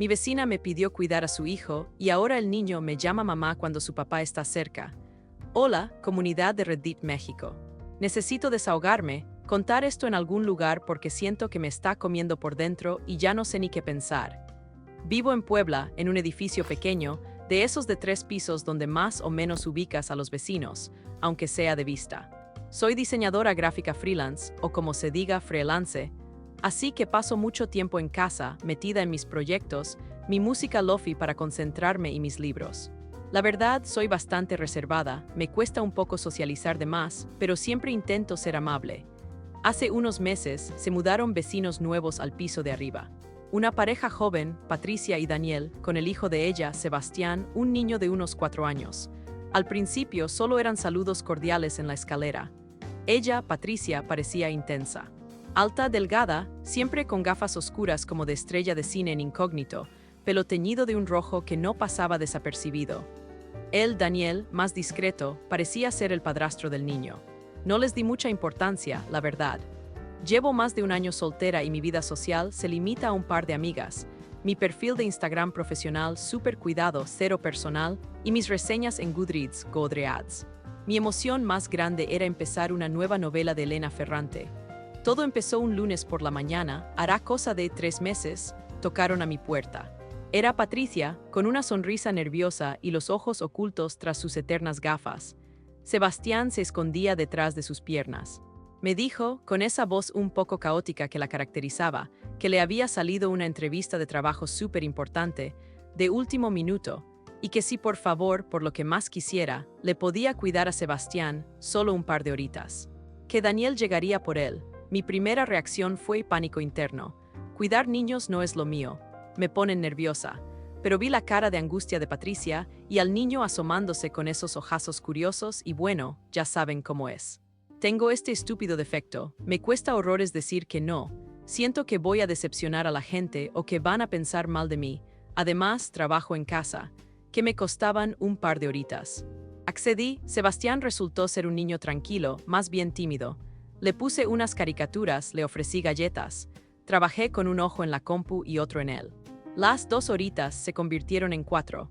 Mi vecina me pidió cuidar a su hijo y ahora el niño me llama mamá cuando su papá está cerca. Hola, comunidad de Reddit México. Necesito desahogarme, contar esto en algún lugar porque siento que me está comiendo por dentro y ya no sé ni qué pensar. Vivo en Puebla, en un edificio pequeño, de esos de 3 pisos donde más o menos ubicas a los vecinos, aunque sea de vista. Soy diseñadora gráfica freelance, o como se diga freelance, así que paso mucho tiempo en casa, metida en mis proyectos, mi música lofi para concentrarme y mis libros. La verdad, soy bastante reservada, me cuesta un poco socializar de más, pero siempre intento ser amable. Hace unos meses se mudaron vecinos nuevos al piso de arriba. Una pareja joven, Patricia y Daniel, con el hijo de ella, Sebastián, un niño de unos 4 años. Al principio solo eran saludos cordiales en la escalera. Ella, Patricia, parecía intensa. Alta, delgada, siempre con gafas oscuras como de estrella de cine en incógnito, pelo teñido de un rojo que no pasaba desapercibido. Él, Daniel, más discreto, parecía ser el padrastro del niño. No les di mucha importancia, la verdad. Llevo más de un año soltera y mi vida social se limita a un par de amigas, mi perfil de Instagram profesional súper cuidado, cero personal, y mis reseñas en Goodreads, Goodreads. Mi emoción más grande era empezar una nueva novela de Elena Ferrante. Todo empezó un lunes por la mañana, hará cosa de 3 meses, tocaron a mi puerta. Era Patricia, con una sonrisa nerviosa y los ojos ocultos tras sus eternas gafas. Sebastián se escondía detrás de sus piernas. Me dijo, con esa voz un poco caótica que la caracterizaba, que le había salido una entrevista de trabajo súper importante, de último minuto, y que si por favor, por lo que más quisiera, le podía cuidar a Sebastián solo un par de horitas. Que Daniel llegaría por él. Mi primera reacción fue pánico interno. Cuidar niños no es lo mío. Me ponen nerviosa. Pero vi la cara de angustia de Patricia y al niño asomándose con esos ojazos curiosos y bueno, ya saben cómo es. Tengo este estúpido defecto, me cuesta horrores decir que no, siento que voy a decepcionar a la gente o que van a pensar mal de mí, además trabajo en casa, que me costaban un par de horitas. Accedí, Sebastián resultó ser un niño tranquilo, más bien tímido. Le puse unas caricaturas, le ofrecí galletas, trabajé con un ojo en la compu y otro en él. Las 2 horitas se convirtieron en 4.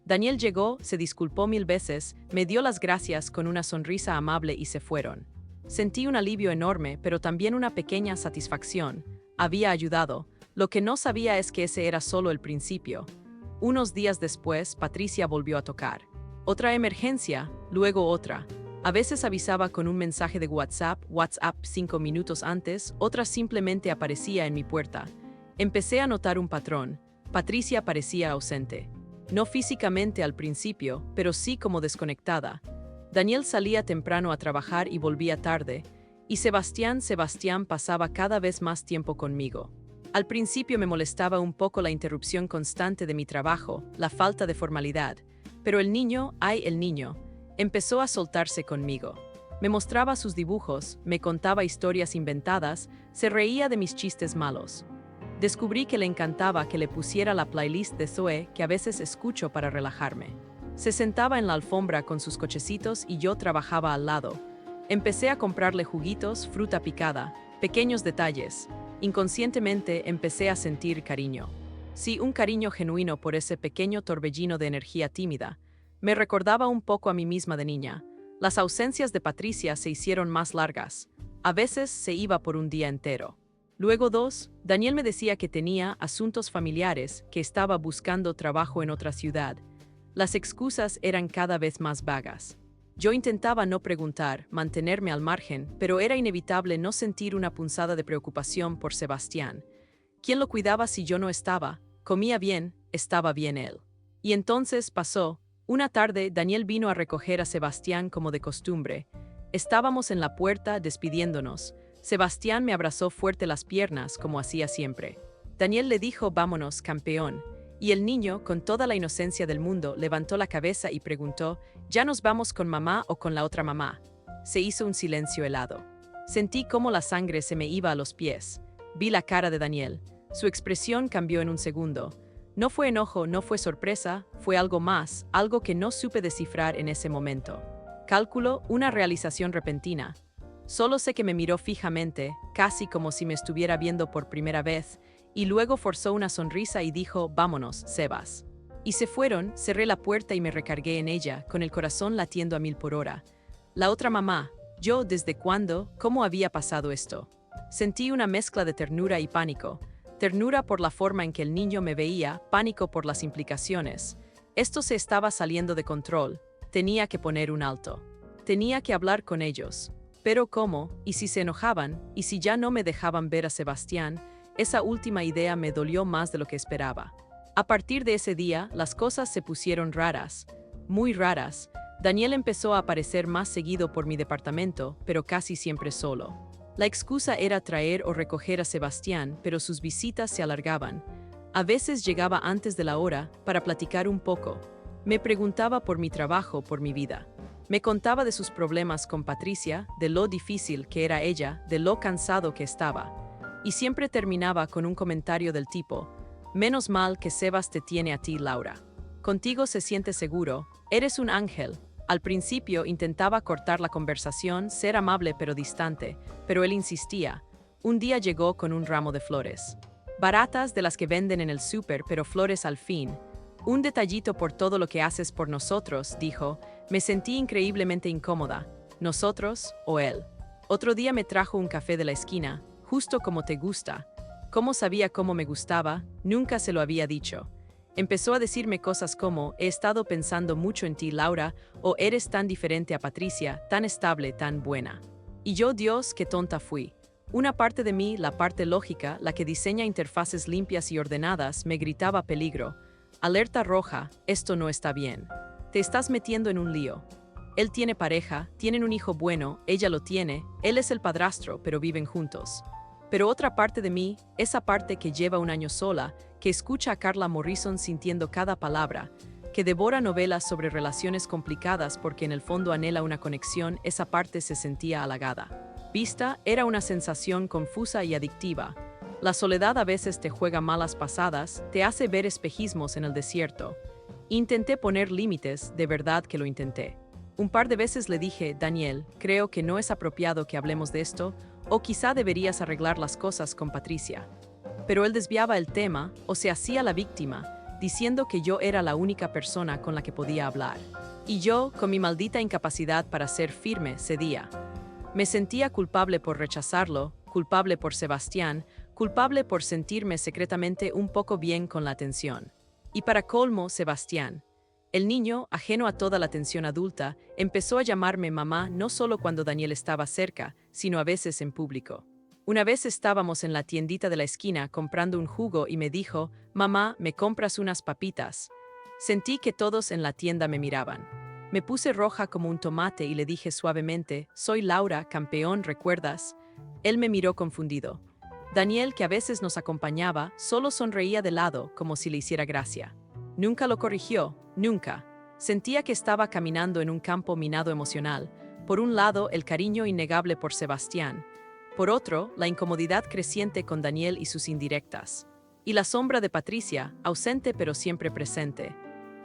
Daniel llegó, se disculpó 1000 veces, me dio las gracias con una sonrisa amable y se fueron. Sentí un alivio enorme, pero también una pequeña satisfacción. Había ayudado. Lo que no sabía es que ese era solo el principio. Unos días después, Patricia volvió a tocar. Otra emergencia, luego otra. A veces avisaba con un mensaje de WhatsApp 5 minutos antes, otras simplemente aparecía en mi puerta. Empecé a notar un patrón. Patricia parecía ausente. No físicamente al principio, pero sí como desconectada. Daniel salía temprano a trabajar y volvía tarde, y Sebastián pasaba cada vez más tiempo conmigo. Al principio me molestaba un poco la interrupción constante de mi trabajo, la falta de formalidad, pero el niño, empezó a soltarse conmigo. Me mostraba sus dibujos, me contaba historias inventadas, se reía de mis chistes malos. Descubrí que le encantaba que le pusiera la playlist de Zoe que a veces escucho para relajarme. Se sentaba en la alfombra con sus cochecitos y yo trabajaba al lado. Empecé a comprarle juguitos, fruta picada, pequeños detalles. Inconscientemente empecé a sentir cariño. Sí, un cariño genuino por ese pequeño torbellino de energía tímida. Me recordaba un poco a mí misma de niña. Las ausencias de Patricia se hicieron más largas. A veces se iba por un día entero. Luego 2, Daniel me decía que tenía asuntos familiares, que estaba buscando trabajo en otra ciudad. Las excusas eran cada vez más vagas. Yo intentaba no preguntar, mantenerme al margen, pero era inevitable no sentir una punzada de preocupación por Sebastián. ¿Quién lo cuidaba si yo no estaba? Comía bien, estaba bien él. Y entonces pasó. Una tarde, Daniel vino a recoger a Sebastián como de costumbre. Estábamos en la puerta despidiéndonos. Sebastián me abrazó fuerte las piernas, como hacía siempre. Daniel le dijo, vámonos, campeón. Y el niño, con toda la inocencia del mundo, levantó la cabeza y preguntó, ¿ya nos vamos con mamá o con la otra mamá? Se hizo un silencio helado. Sentí cómo la sangre se me iba a los pies. Vi la cara de Daniel. Su expresión cambió en un segundo. No fue enojo, no fue sorpresa, fue algo más, algo que no supe descifrar en ese momento. Cálculo, una realización repentina. Solo sé que me miró fijamente, casi como si me estuviera viendo por primera vez, Y luego forzó una sonrisa y dijo, vámonos, Sebas. Y se fueron, cerré la puerta y me recargué en ella, con el corazón latiendo a 1000 por hora. La otra mamá, yo, ¿desde cuándo? ¿Cómo había pasado esto? Sentí una mezcla de ternura y pánico. Ternura por la forma en que el niño me veía, pánico por las implicaciones. Esto se estaba saliendo de control. Tenía que poner un alto. Tenía que hablar con ellos. Pero ¿cómo? ¿Y si se enojaban? ¿Y si ya no me dejaban ver a Sebastián? Esa última idea me dolió más de lo que esperaba. A partir de ese día, las cosas se pusieron raras. Muy raras. Daniel empezó a aparecer más seguido por mi departamento, pero casi siempre solo. La excusa era traer o recoger a Sebastián, pero sus visitas se alargaban. A veces llegaba antes de la hora para platicar un poco. Me preguntaba por mi trabajo, por mi vida. Me contaba de sus problemas con Patricia, de lo difícil que era ella, de lo cansado que estaba. Y siempre terminaba con un comentario del tipo, menos mal que Sebas te tiene a ti, Laura. Contigo se siente seguro, eres un ángel. Al principio intentaba cortar la conversación, ser amable pero distante, pero él insistía. Un día llegó con un ramo de flores. Baratas de las que venden en el súper, pero flores al fin. Un detallito por todo lo que haces por nosotros, dijo. Me sentí increíblemente incómoda. ¿Nosotros o él? Otro día me trajo un café de la esquina, justo como te gusta. ¿Cómo sabía cómo me gustaba? Nunca se lo había dicho. Empezó a decirme cosas como, he estado pensando mucho en ti, Laura, o eres tan diferente a Patricia, tan estable, tan buena. Y yo, Dios, qué tonta fui. Una parte de mí, la parte lógica, la que diseña interfaces limpias y ordenadas, me gritaba peligro. Alerta roja, esto no está bien. Te estás metiendo en un lío. Él tiene pareja, tienen un hijo bueno, ella lo tiene, él es el padrastro, pero viven juntos. Pero otra parte de mí, esa parte que lleva un año sola, que escucha a Carla Morrison sintiendo cada palabra, que devora novelas sobre relaciones complicadas porque en el fondo anhela una conexión, esa parte se sentía halagada. Vista era una sensación confusa y adictiva. La soledad a veces te juega malas pasadas, te hace ver espejismos en el desierto. Intenté poner límites, de verdad que lo intenté. Un par de veces le dije, Daniel, creo que no es apropiado que hablemos de esto, o quizá deberías arreglar las cosas con Patricia. Pero él desviaba el tema, o se hacía la víctima, diciendo que yo era la única persona con la que podía hablar. Y yo, con mi maldita incapacidad para ser firme, cedía. Me sentía culpable por rechazarlo, culpable por Sebastián, culpable por sentirme secretamente un poco bien con la atención. Y para colmo, Sebastián. El niño, ajeno a toda la atención adulta, empezó a llamarme mamá no solo cuando Daniel estaba cerca, sino a veces en público. Una vez estábamos en la tiendita de la esquina comprando un jugo y me dijo, mamá, ¿me compras unas papitas? Sentí que todos en la tienda me miraban. Me puse roja como un tomate y le dije suavemente, soy Laura, campeón, ¿recuerdas? Él me miró confundido. Daniel, que a veces nos acompañaba, solo sonreía de lado, como si le hiciera gracia. Nunca lo corrigió, nunca. Sentía que estaba caminando en un campo minado emocional. Por un lado, el cariño innegable por Sebastián. Por otro, la incomodidad creciente con Daniel y sus indirectas. Y la sombra de Patricia, ausente pero siempre presente.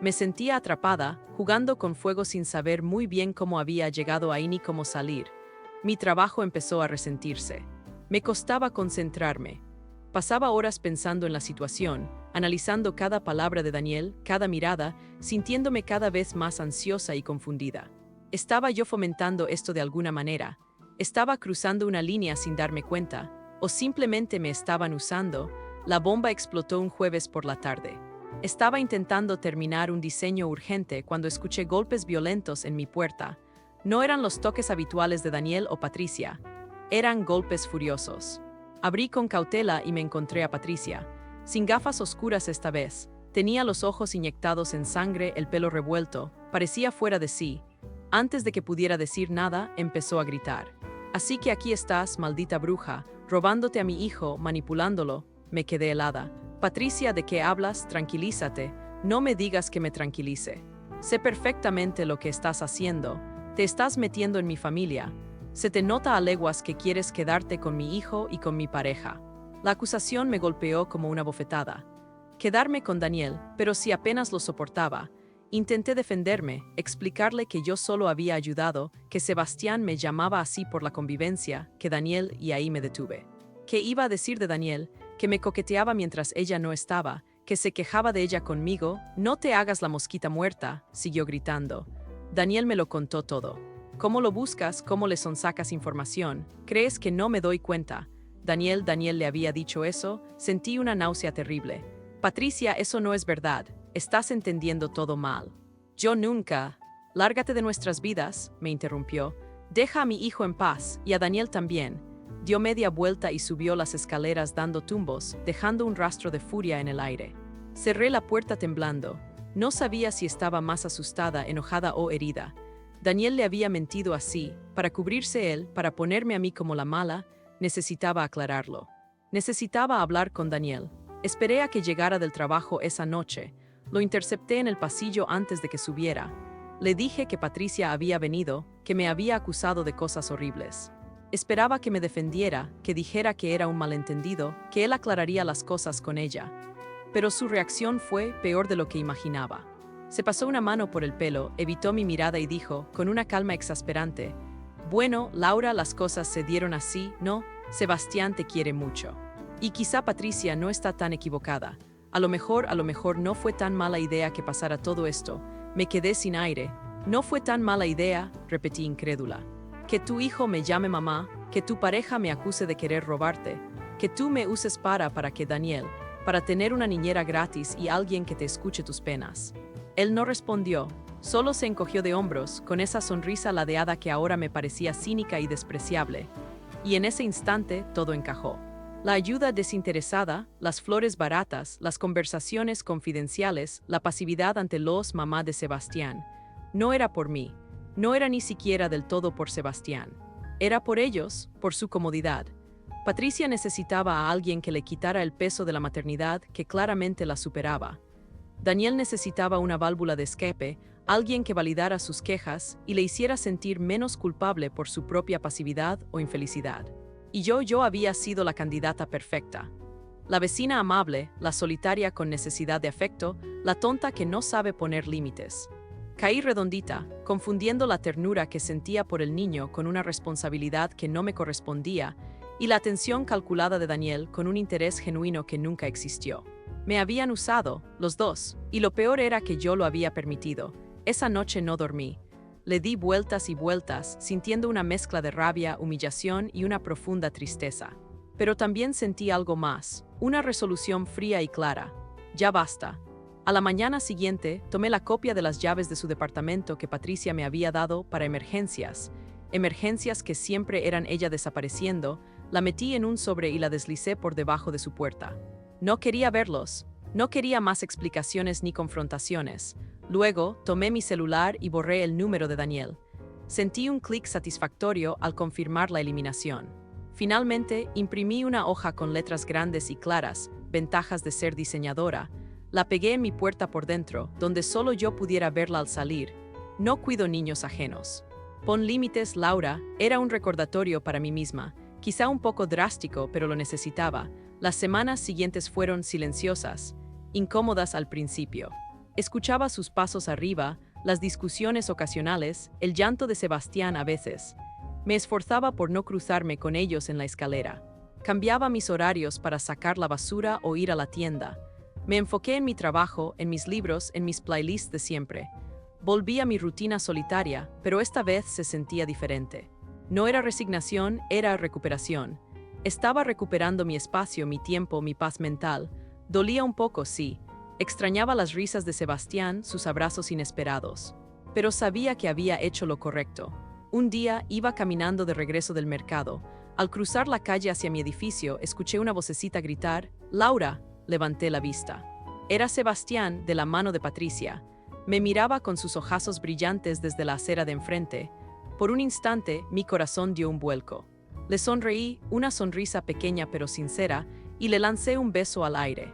Me sentía atrapada, jugando con fuego sin saber muy bien cómo había llegado ahí ni cómo salir. Mi trabajo empezó a resentirse. Me costaba concentrarme. Pasaba horas pensando en la situación, analizando cada palabra de Daniel, cada mirada, sintiéndome cada vez más ansiosa y confundida. ¿Estaba yo fomentando esto de alguna manera? ¿Estaba cruzando una línea sin darme cuenta? ¿O simplemente me estaban usando? La bomba explotó un jueves por la tarde. Estaba intentando terminar un diseño urgente cuando escuché golpes violentos en mi puerta. No eran los toques habituales de Daniel o Patricia. Eran golpes furiosos. Abrí con cautela y me encontré a Patricia. Sin gafas oscuras esta vez. Tenía los ojos inyectados en sangre, el pelo revuelto. Parecía fuera de sí. Antes de que pudiera decir nada, empezó a gritar. Así que aquí estás, maldita bruja, robándote a mi hijo, manipulándolo. Me quedé helada. Patricia, ¿de qué hablas? Tranquilízate. No me digas que me tranquilice. Sé perfectamente lo que estás haciendo. Te estás metiendo en mi familia. Se te nota a leguas que quieres quedarte con mi hijo y con mi pareja. La acusación me golpeó como una bofetada. Quedarme con Daniel, pero si apenas lo soportaba. Intenté defenderme, explicarle que yo solo había ayudado, que Sebastián me llamaba así por la convivencia, que Daniel, y ahí me detuve. ¿Qué iba a decir de Daniel? que me coqueteaba mientras ella no estaba, que se quejaba de ella conmigo. No te hagas la mosquita muerta, siguió gritando. Daniel me lo contó todo. ¿Cómo lo buscas? ¿Cómo le sonsacas información? ¿Crees que no me doy cuenta? Daniel le había dicho eso. Sentí una náusea terrible. Patricia, eso no es verdad. Estás entendiendo todo mal. Yo nunca. Lárgate de nuestras vidas, me interrumpió. Deja a mi hijo en paz, y a Daniel también. Dio media vuelta y subió las escaleras dando tumbos, dejando un rastro de furia en el aire. Cerré la puerta temblando. No sabía si estaba más asustada, enojada o herida. Daniel le había mentido así, para cubrirse él, para ponerme a mí como la mala. Necesitaba aclararlo. Necesitaba hablar con Daniel. Esperé a que llegara del trabajo esa noche. Lo intercepté en el pasillo antes de que subiera. Le dije que Patricia había venido, que me había acusado de cosas horribles. Esperaba que me defendiera, que dijera que era un malentendido, que él aclararía las cosas con ella. Pero su reacción fue peor de lo que imaginaba. Se pasó una mano por el pelo, evitó mi mirada y dijo, con una calma exasperante: «Bueno, Laura, las cosas se dieron así, ¿no? Sebastián te quiere mucho. Y quizá Patricia no está tan equivocada. A lo mejor no fue tan mala idea que pasara todo esto». Me quedé sin aire. «No fue tan mala idea», repetí incrédula. «Que tu hijo me llame mamá, que tu pareja me acuse de querer robarte, que tú me uses para que Daniel, para tener una niñera gratis y alguien que te escuche tus penas». Él no respondió, solo se encogió de hombros, con esa sonrisa ladeada que ahora me parecía cínica y despreciable. Y en ese instante todo encajó. La ayuda desinteresada, las flores baratas, las conversaciones confidenciales, la pasividad ante los mamá de Sebastián. No era por mí, no era ni siquiera del todo por Sebastián. Era por ellos, por su comodidad. Patricia necesitaba a alguien que le quitara el peso de la maternidad que claramente la superaba. Daniel necesitaba una válvula de escape, alguien que validara sus quejas y le hiciera sentir menos culpable por su propia pasividad o infelicidad. Y yo había sido la candidata perfecta. La vecina amable, la solitaria con necesidad de afecto, la tonta que no sabe poner límites. Caí redondita, confundiendo la ternura que sentía por el niño con una responsabilidad que no me correspondía y la atención calculada de Daniel con un interés genuino que nunca existió. Me habían usado, los dos, y lo peor era que yo lo había permitido. Esa noche no dormí. Le di vueltas y vueltas, sintiendo una mezcla de rabia, humillación y una profunda tristeza. Pero también sentí algo más, una resolución fría y clara. Ya basta. A la mañana siguiente, tomé la copia de las llaves de su departamento que Patricia me había dado para emergencias que siempre eran ella desapareciendo, la metí en un sobre y la deslicé por debajo de su puerta. No quería verlos, no quería más explicaciones ni confrontaciones. Luego, tomé mi celular y borré el número de Daniel. Sentí un clic satisfactorio al confirmar la eliminación. Finalmente, imprimí una hoja con letras grandes y claras, ventajas de ser diseñadora. La pegué en mi puerta por dentro, donde solo yo pudiera verla al salir. No cuido niños ajenos. Pon límites, Laura, era un recordatorio para mí misma. Quizá un poco drástico, pero lo necesitaba. Las semanas siguientes fueron silenciosas, incómodas al principio. Escuchaba sus pasos arriba, las discusiones ocasionales, el llanto de Sebastián a veces. Me esforzaba por no cruzarme con ellos en la escalera. Cambiaba mis horarios para sacar la basura o ir a la tienda. Me enfoqué en mi trabajo, en mis libros, en mis playlists de siempre. Volví a mi rutina solitaria, pero esta vez se sentía diferente. No era resignación, era recuperación. Estaba recuperando mi espacio, mi tiempo, mi paz mental. Dolía un poco, sí. Extrañaba las risas de Sebastián, sus abrazos inesperados. Pero sabía que había hecho lo correcto. Un día iba caminando de regreso del mercado. Al cruzar la calle hacia mi edificio, escuché una vocecita gritar: «¡Laura!». Levanté la vista. Era Sebastián, de la mano de Patricia. Me miraba con sus ojazos brillantes desde la acera de enfrente. Por un instante, mi corazón dio un vuelco. Le sonreí, una sonrisa pequeña pero sincera, y le lancé un beso al aire.